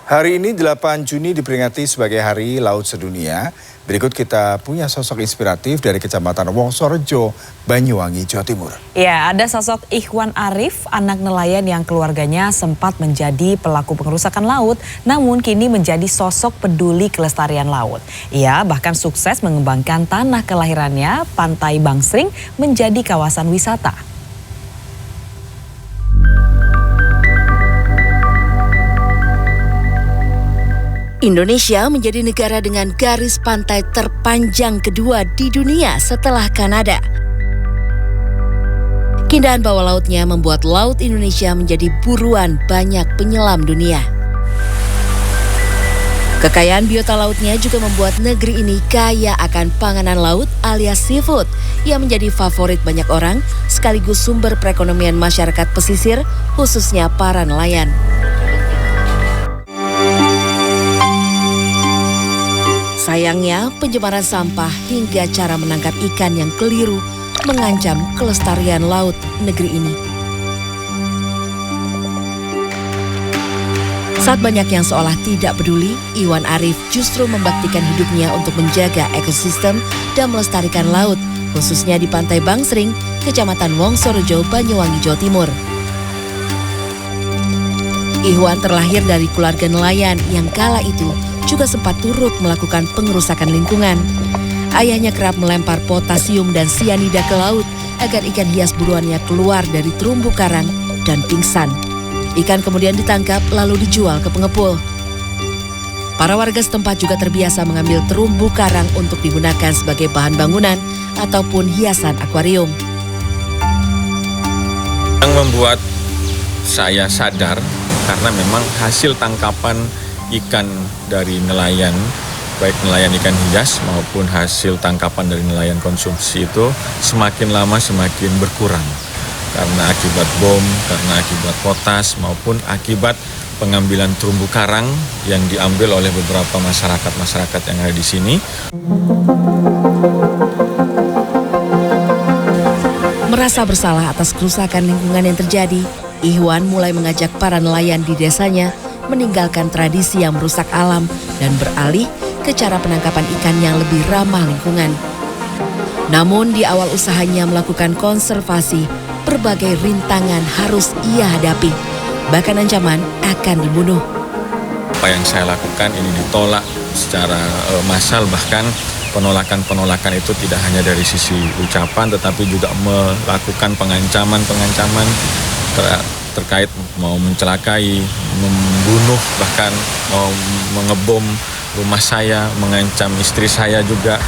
Hari ini 8 Juni diperingati sebagai Hari Laut Sedunia. Berikut kita punya sosok inspiratif dari Kecamatan Wongsorejo, Banyuwangi, Jawa Timur. Ya, ada sosok Ikhwan Arif, anak nelayan yang keluarganya sempat menjadi pelaku pengerusakan laut, namun kini menjadi sosok peduli kelestarian laut. Ia bahkan sukses mengembangkan tanah kelahirannya, Pantai Bangsring, menjadi kawasan wisata. Indonesia menjadi negara dengan garis pantai terpanjang kedua di dunia setelah Kanada. Keindahan bawah lautnya membuat Laut Indonesia menjadi buruan banyak penyelam dunia. Kekayaan biota lautnya juga membuat negeri ini kaya akan panganan laut alias seafood yang menjadi favorit banyak orang sekaligus sumber perekonomian masyarakat pesisir, khususnya para nelayan. Sayangnya, pencemaran sampah hingga cara menangkap ikan yang keliru mengancam kelestarian laut negeri ini. Saat banyak yang seolah tidak peduli, Ikhwan Arif justru membaktikan hidupnya untuk menjaga ekosistem dan melestarikan laut, khususnya di Pantai Bangsring, Kecamatan Wongsorejo, Banyuwangi, Jawa Timur. Ikhwan terlahir dari keluarga nelayan yang kala itu juga sempat turut melakukan pengerusakan lingkungan. Ayahnya kerap melempar potasium dan sianida ke laut agar ikan hias buruannya keluar dari terumbu karang dan pingsan. Ikan kemudian ditangkap lalu dijual ke pengepul. Para warga setempat juga terbiasa mengambil terumbu karang untuk digunakan sebagai bahan bangunan ataupun hiasan akuarium. Yang membuat saya sadar karena memang hasil tangkapan ikan dari nelayan, baik nelayan ikan hias maupun hasil tangkapan dari nelayan konsumsi itu semakin lama semakin berkurang. Karena akibat bom, karena akibat potas maupun akibat pengambilan terumbu karang yang diambil oleh beberapa masyarakat yang ada di sini. Merasa bersalah atas kerusakan lingkungan yang terjadi, Ikhwan mulai mengajak para nelayan di desanya meninggalkan tradisi yang merusak alam dan beralih ke cara penangkapan ikan yang lebih ramah lingkungan. Namun di awal usahanya melakukan konservasi, berbagai rintangan harus ia hadapi, bahkan ancaman akan dibunuh. Apa yang saya lakukan ini ditolak secara massal, bahkan penolakan itu tidak hanya dari sisi ucapan tetapi juga melakukan pengancaman terkait mau mencelakai, membunuh, bahkan mau mengebom rumah saya, mengancam istri saya juga.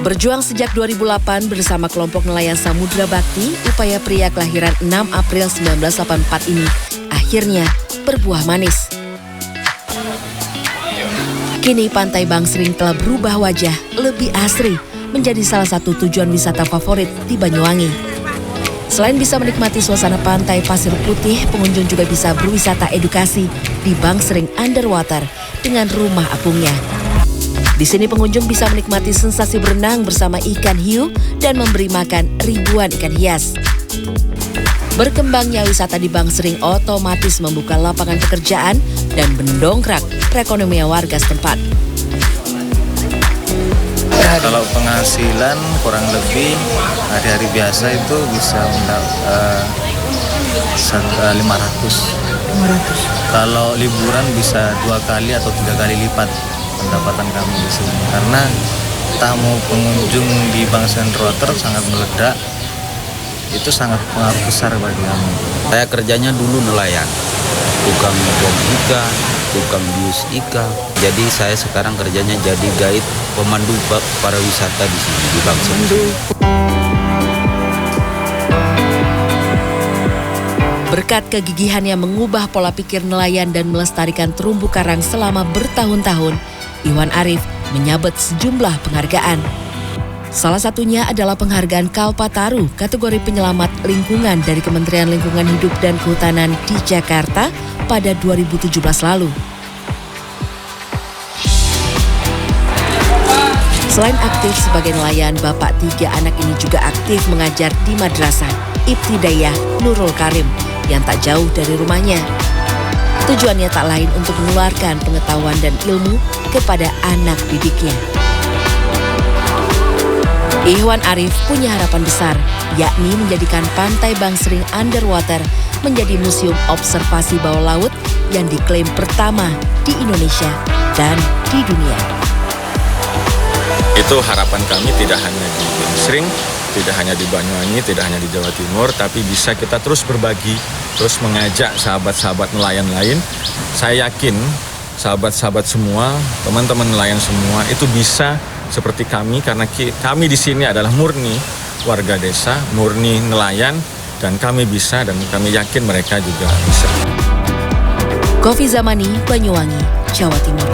Berjuang sejak 2008 bersama kelompok nelayan Samudra Bakti, upaya pria kelahiran 6 April 1984 ini akhirnya berbuah manis. Kini Pantai Bangsring telah berubah wajah lebih asri, menjadi salah satu tujuan wisata favorit di Banyuwangi. Selain bisa menikmati suasana pantai pasir putih, pengunjung juga bisa berwisata edukasi di Bangsring Underwater dengan rumah apungnya. Di sini pengunjung bisa menikmati sensasi berenang bersama ikan hiu dan memberi makan ribuan ikan hias. Berkembangnya wisata di Bangsring otomatis membuka lapangan pekerjaan dan mendongkrak perekonomian warga setempat. Kalau penghasilan kurang lebih hari-hari biasa itu bisa 500. Kalau liburan bisa 2 kali atau 3 kali lipat pendapatan kami di sini. Karena tamu pengunjung di Bangsring Underwater sangat meledak. Itu sangat pengaruh besar bagi kami. Saya kerjanya dulu nelayan, tukang ngebom ikan, tukang bius ikan. Jadi saya sekarang kerjanya jadi guide pemandu para wisata di sini di Bangsring. Berkat kegigihannya mengubah pola pikir nelayan dan melestarikan terumbu karang selama bertahun-tahun, Ikhwan Arif menyabet sejumlah penghargaan. Salah satunya adalah penghargaan Kalpataru kategori penyelamat lingkungan dari Kementerian Lingkungan Hidup dan Kehutanan di Jakarta pada 2017 lalu. Selain aktif sebagai nelayan, bapak 3 anak ini juga aktif mengajar di madrasah. Ibtidaiyah Nurul Karim yang tak jauh dari rumahnya. Tujuannya tak lain untuk menularkan pengetahuan dan ilmu kepada anak didiknya. Ihwan Arif punya harapan besar, yakni menjadikan Pantai Bangsering Underwater menjadi museum observasi bawah laut yang diklaim pertama di Indonesia dan di dunia. Itu harapan kami tidak hanya di Bangsering, tidak hanya di Banyuwangi, tidak hanya di Jawa Timur, tapi bisa kita terus berbagi, terus mengajak sahabat-sahabat nelayan lain. Saya yakin sahabat-sahabat semua, teman-teman nelayan semua itu bisa seperti kami, karena kami di sini adalah murni warga desa, murni nelayan, dan kami bisa, dan kami yakin mereka juga bisa. Kofi Zamani, Banyuwangi, Jawa Timur.